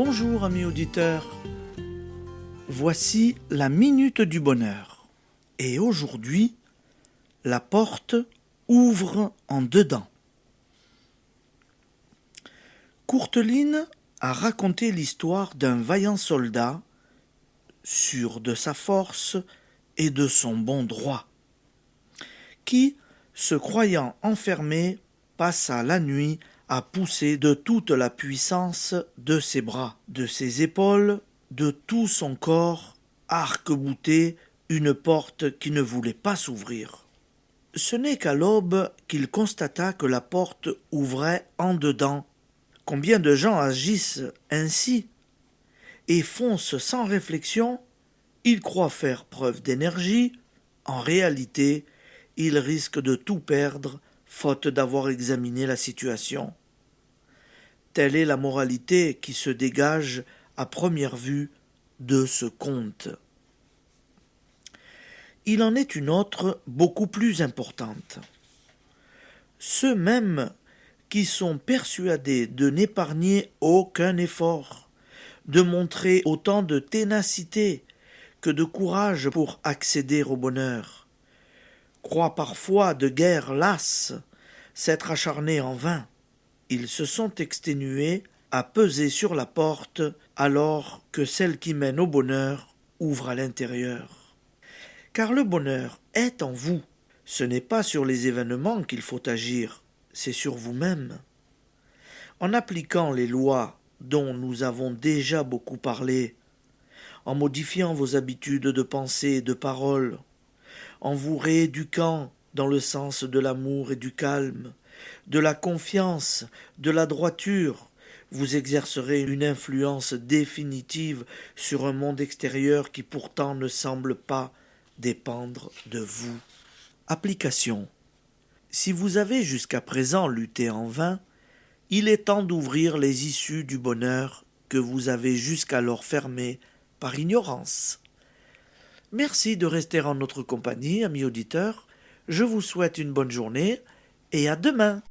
Bonjour amis auditeurs, voici la Minute du Bonheur. Et aujourd'hui, la porte ouvre en dedans. Courteline a raconté l'histoire d'un vaillant soldat, sûr de sa force et de son bon droit, qui, se croyant enfermé, passa la nuit à pousser de toute la puissance de ses bras, de ses épaules, de tout son corps, arc-bouté, une porte qui ne voulait pas s'ouvrir. Ce n'est qu'à l'aube qu'il constata que la porte ouvrait en dedans. Combien de gens agissent ainsi et foncent sans réflexion? Ils croient faire preuve d'énergie. En réalité, ils risquent de tout perdre, faute d'avoir examiné la situation. Telle est la moralité qui se dégage à première vue de ce conte. Il en est une autre beaucoup plus importante. Ceux mêmes qui sont persuadés de n'épargner aucun effort, de montrer autant de ténacité que de courage pour accéder au bonheur, croient parfois de guerre lasse s'être acharnés en vain. Ils se sont exténués à peser sur la porte alors que celle qui mène au bonheur ouvre à l'intérieur. Car le bonheur est en vous. Ce n'est pas sur les événements qu'il faut agir, c'est sur vous-même. En appliquant les lois dont nous avons déjà beaucoup parlé, en modifiant vos habitudes de pensée et de parole, en vous rééduquant dans le sens de l'amour et du calme, de la confiance, de la droiture, vous exercerez une influence définitive sur un monde extérieur qui pourtant ne semble pas dépendre de vous. Application. Si vous avez jusqu'à présent lutté en vain, il est temps d'ouvrir les issues du bonheur que vous avez jusqu'alors fermées par ignorance. Merci de rester en notre compagnie, amis auditeurs. Je vous souhaite une bonne journée et à demain.